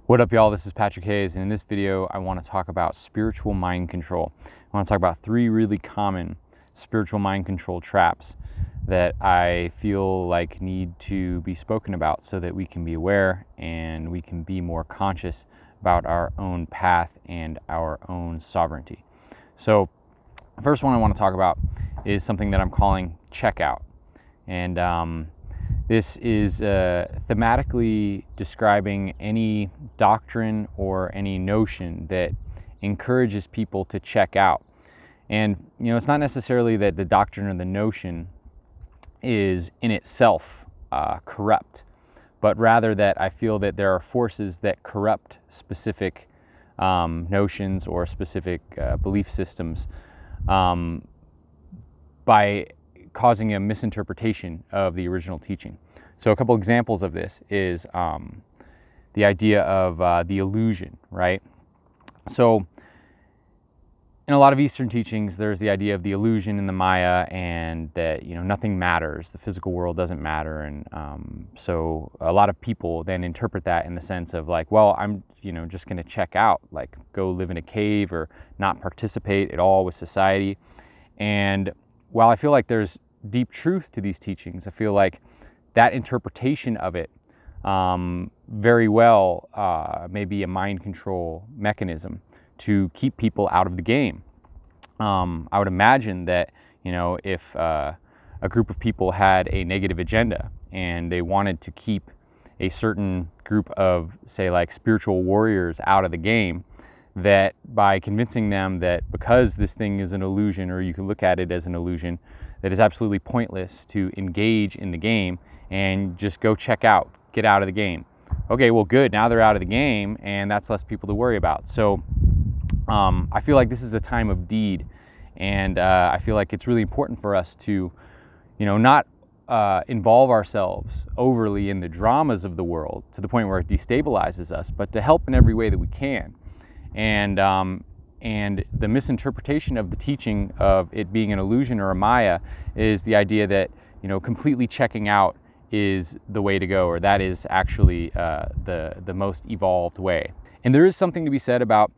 What up, y'all? This is Patrick Hayes, and in this video I want to talk about spiritual mind control. I want to talk about 3 really common spiritual mind control traps that I feel like need to be spoken about so that we can be aware and we can be more conscious about our own path and our own sovereignty. So the first one I want to talk about is something that I'm calling checkout. And this is thematically describing any doctrine or any notion that encourages people to check out. And, it's not necessarily that the doctrine or the notion is in itself corrupt, but rather that I feel that there are forces that corrupt specific notions or specific belief systems by causing a misinterpretation of the original teaching. So a couple examples of this is the idea of the illusion, right? So in a lot of Eastern teachings, there's the idea of the illusion and the Maya, and that nothing matters, the physical world doesn't matter, and so a lot of people then interpret that in the sense of like, well, I'm just going to check out, like go live in a cave or not participate at all with society. And while I feel like there's deep truth to these teachings, I feel like that interpretation of it very well may be a mind control mechanism to keep people out of the game. I would imagine that if a group of people had a negative agenda and they wanted to keep a certain group of, say, like spiritual warriors out of the game, that by convincing them that because this thing is an illusion, or you can look at it as an illusion, that is absolutely pointless to engage in the game and just go check out, get out of the game. Okay, well, good, now they're out of the game and that's less people to worry about. So I feel like this is a time of deed, and I feel like it's really important for us to not involve ourselves overly in the dramas of the world to the point where it destabilizes us, but to help in every way that we can. And the misinterpretation of the teaching of it being an illusion or a Maya is the idea that completely checking out is the way to go, or that is actually the most evolved way. And there is something to be said about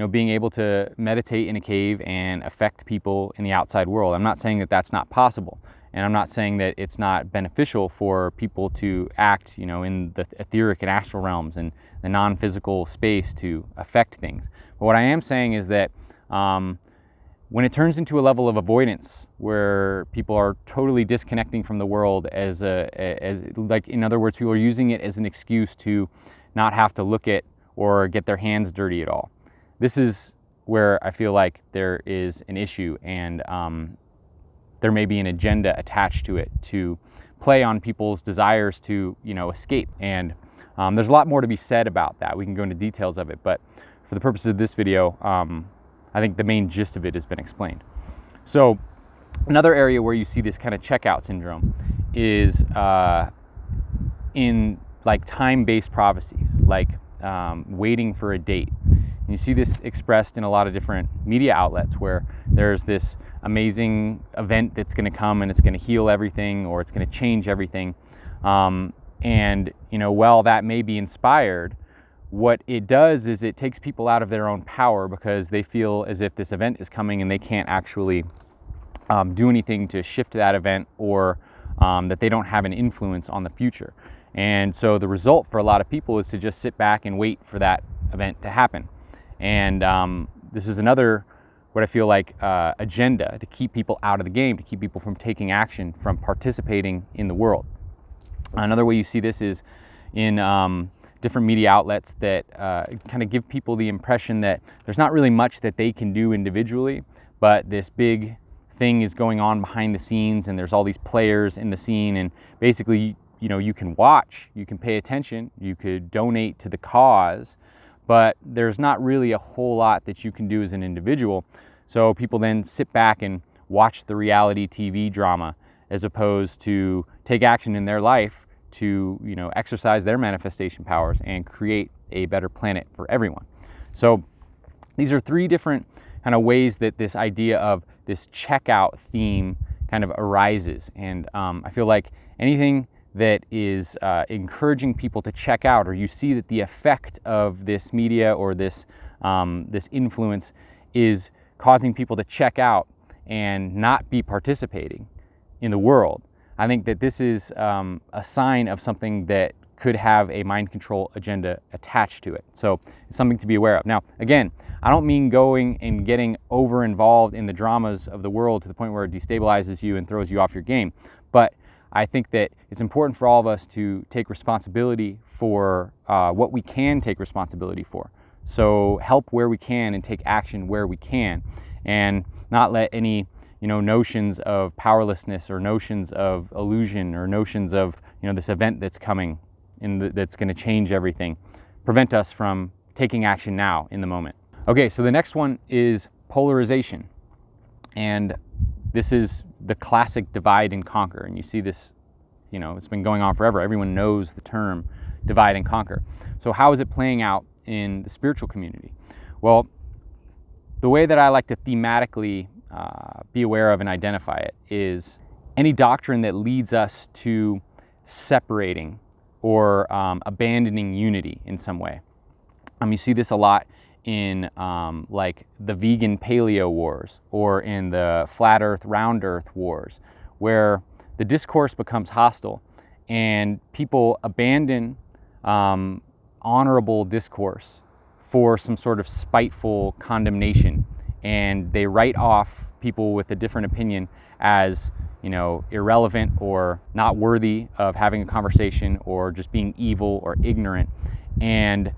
being able to meditate in a cave and affect people in the outside world. I'm not saying that that's not possible, and I'm not saying that it's not beneficial for people to act in the etheric and astral realms and the non-physical space to affect things. But what I am saying is that when it turns into a level of avoidance where people are totally disconnecting from the world as like, in other words, people are using it as an excuse to not have to look at or get their hands dirty at all. This is where I feel like there is an issue, and there may be an agenda attached to it to play on people's desires to escape. And there's a lot more to be said about that. We can go into details of it, but for the purposes of this video, I think the main gist of it has been explained. So another area where you see this kind of checkout syndrome is in like time-based prophecies, like waiting for a date. And you see this expressed in a lot of different media outlets where there's this amazing event that's going to come and it's going to heal everything, or it's going to change everything. And while that may be inspired, what it does is it takes people out of their own power, because they feel as if this event is coming and they can't actually do anything to shift that event, or that they don't have an influence on the future. And so the result for a lot of people is to just sit back and wait for that event to happen. And this is another, what I feel like, agenda to keep people out of the game, to keep people from taking action, from participating in the world. Another way you see this is in different media outlets that kind of give people the impression that there's not really much that they can do individually, but this big thing is going on behind the scenes, and there's all these players in the scene, and basically you can watch, you can pay attention, you could donate to the cause, but there's not really a whole lot that you can do as an individual. So people then sit back and watch the reality TV drama, as opposed to take action in their life to exercise their manifestation powers and create a better planet for everyone. So these are 3 different kind of ways that this idea of this checkout theme kind of arises. And I feel like anything that is encouraging people to check out, or you see that the effect of this media or this influence is causing people to check out and not be participating in the world, I think that this is a sign of something that could have a mind control agenda attached to it. So it's something to be aware of. Now, again, I don't mean going and getting over involved in the dramas of the world to the point where it destabilizes you and throws you off your game. But I think that it's important for all of us to take responsibility for what we can take responsibility for. So help where we can and take action where we can, and not let any notions of powerlessness or notions of illusion or notions of this event that's coming that's going to change everything prevent us from taking action now in the moment. Okay, so the next one is polarization, and this is the classic divide and conquer. And you see this, it's been going on forever. Everyone knows the term divide and conquer. So how is it playing out in the spiritual community? Well, the way that I like to thematically be aware of and identify it is any doctrine that leads us to separating or abandoning unity in some way. You see this a lot in like the vegan paleo wars, or in the flat earth, round earth wars, where the discourse becomes hostile and people abandon honorable discourse for some sort of spiteful condemnation, and they write off people with a different opinion as irrelevant or not worthy of having a conversation, or just being evil or ignorant. And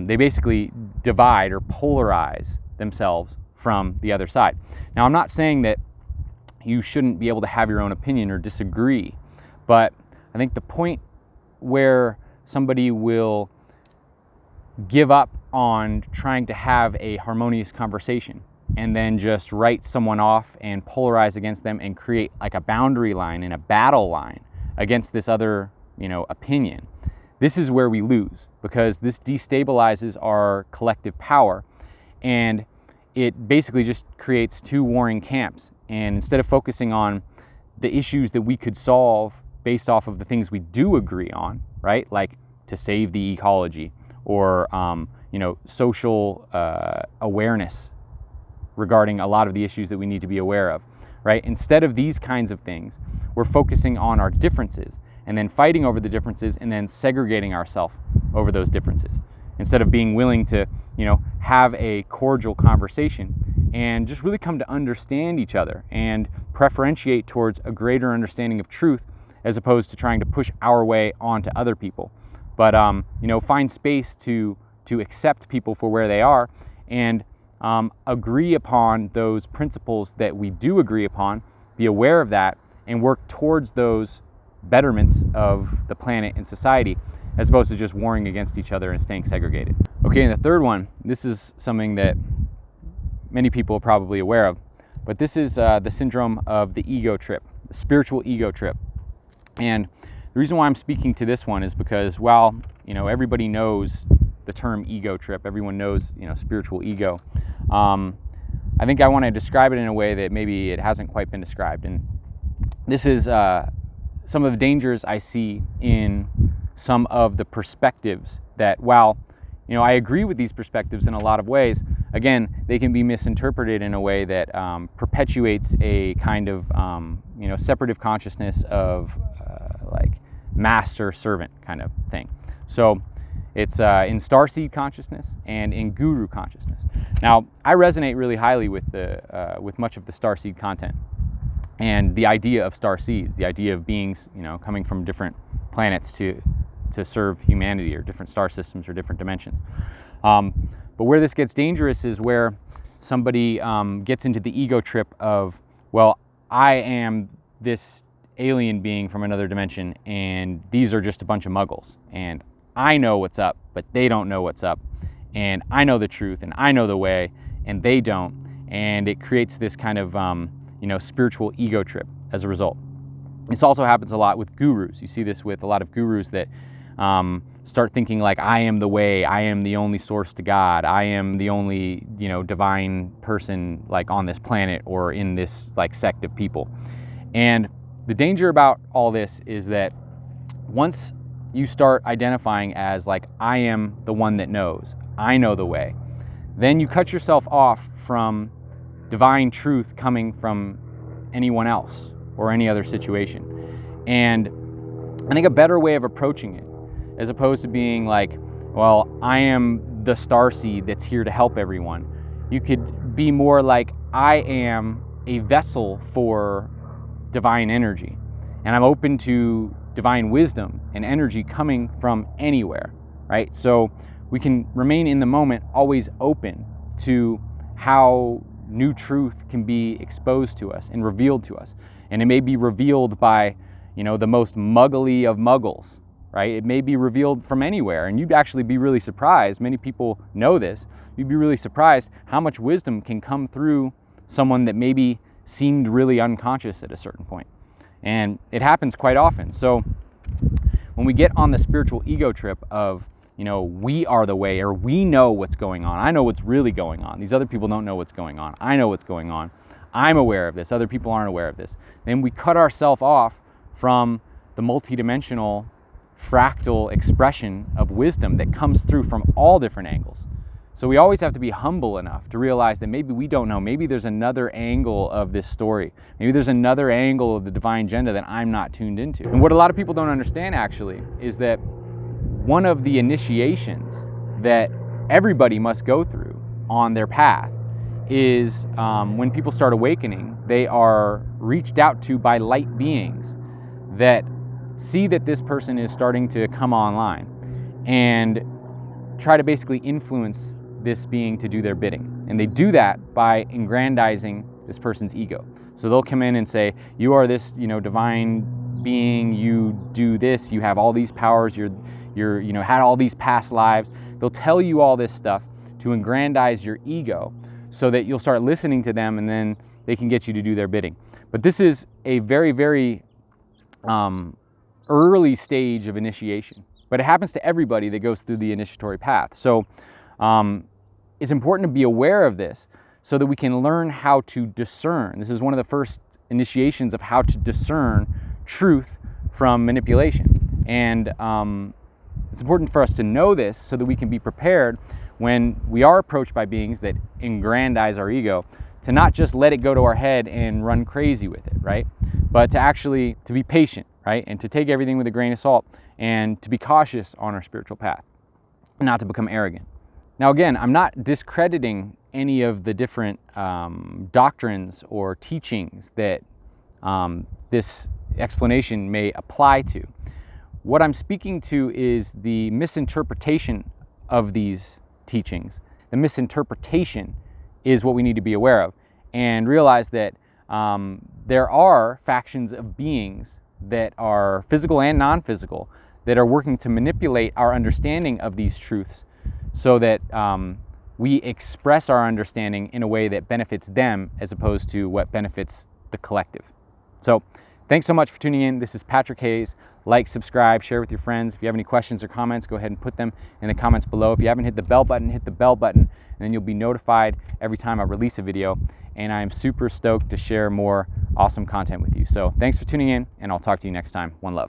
they basically divide or polarize themselves from the other side. Now, I'm not saying that you shouldn't be able to have your own opinion or disagree, but I think the point where somebody will give up on trying to have a harmonious conversation and then just write someone off and polarize against them and create like a boundary line and a battle line against this other opinion, this is where we lose, because this destabilizes our collective power, and it basically just creates two warring camps. And instead of focusing on the issues that we could solve based off of the things we do agree on, right, like to save the ecology, or social awareness regarding a lot of the issues that we need to be aware of, right? Instead of these kinds of things, we're focusing on our differences and then fighting over the differences and then segregating ourselves over those differences, instead of being willing to, have a cordial conversation and just really come to understand each other and preferentiate towards a greater understanding of truth, as opposed to trying to push our way onto other people. But, find space to accept people for where they are, and agree upon those principles that we do agree upon, be aware of that, and work towards those betterments of the planet and society, as opposed to just warring against each other and staying segregated. Okay, and the third one, this is something that many people are probably aware of, but this is the syndrome of the ego trip, the spiritual ego trip. And the reason why I'm speaking to this one is because while everybody knows the term ego trip, everyone knows spiritual ego, I think I want to describe it in a way that maybe it hasn't quite been described. And this is some of the dangers I see in some of the perspectives that, while I agree with these perspectives in a lot of ways, again, they can be misinterpreted in a way that perpetuates a kind of separative consciousness of like master-servant kind of thing. So it's in starseed consciousness and in guru consciousness. Now, I resonate really highly with with much of the starseed content and the idea of starseeds, the idea of beings, coming from different planets to serve humanity, or different star systems or different dimensions. But where this gets dangerous is where somebody gets into the ego trip of, well, I am this alien being from another dimension, and these are just a bunch of muggles, and I know what's up, but they don't know what's up, and I know the truth, and I know the way, and they don't, and it creates this kind of spiritual ego trip as a result. This also happens a lot with gurus. You see this with a lot of gurus that start thinking like, I am the way, I am the only source to God, I am the only divine person like on this planet or in this like sect of people. And the danger about all this is that once you start identifying as like, I am the one that knows, I know the way, then you cut yourself off from divine truth coming from anyone else or any other situation. And I think a better way of approaching it, as opposed to being like, well, I am the starseed that's here to help everyone, you could be more like, I am a vessel for divine energy, and I'm open to divine wisdom and energy coming from anywhere, right? So we can remain in the moment, always open to how new truth can be exposed to us and revealed to us. And it may be revealed by, you know, the most muggly of muggles, right? It may be revealed from anywhere, and you'd actually be really surprised. Many people know this. You'd be really surprised how much wisdom can come through someone that maybe seemed really unconscious at a certain point. And it happens quite often. So when we get on the spiritual ego trip of, you know, we are the way, or we know what's going on, I know what's really going on, these other people don't know what's going on, I know what's going on, I'm aware of this, other people aren't aware of this, then we cut ourselves off from the multidimensional fractal expression of wisdom that comes through from all different angles. So we always have to be humble enough to realize that maybe we don't know, maybe there's another angle of this story, maybe there's another angle of the divine agenda that I'm not tuned into. And what a lot of people don't understand actually is that one of the initiations that everybody must go through on their path is when people start awakening, they are reached out to by light beings that see that this person is starting to come online and try to basically influence this being to do their bidding. And they do that by aggrandizing this person's ego. So they'll come in and say, you are this, you know, divine being, you do this, you have all these powers, you're you know, had all these past lives. They'll tell you all this stuff to aggrandize your ego so that you'll start listening to them, and then they can get you to do their bidding. But this is a very, very early stage of initiation, but it happens to everybody that goes through the initiatory path. So it's important to be aware of this so that we can learn how to discern. This is one of the first initiations of how to discern truth from manipulation. And it's important for us to know this so that we can be prepared when we are approached by beings that aggrandize our ego, to not just let it go to our head and run crazy with it, right? But to actually to be patient, right? And to take everything with a grain of salt, and to be cautious on our spiritual path, and not to become arrogant. Now again, I'm not discrediting any of the different doctrines or teachings that this explanation may apply to. What I'm speaking to is the misinterpretation of these teachings. The misinterpretation is what we need to be aware of, and realize that there are factions of beings that are physical and non-physical that are working to manipulate our understanding of these truths so that we express our understanding in a way that benefits them as opposed to what benefits the collective. So thanks so much for tuning in. This is Patrick Hayes. Like, subscribe, share with your friends. If you have any questions or comments, go ahead and put them in the comments below. If you haven't hit the bell button, hit the bell button, and then you'll be notified every time I release a video. And I am super stoked to share more awesome content with you. So thanks for tuning in, and I'll talk to you next time. One love.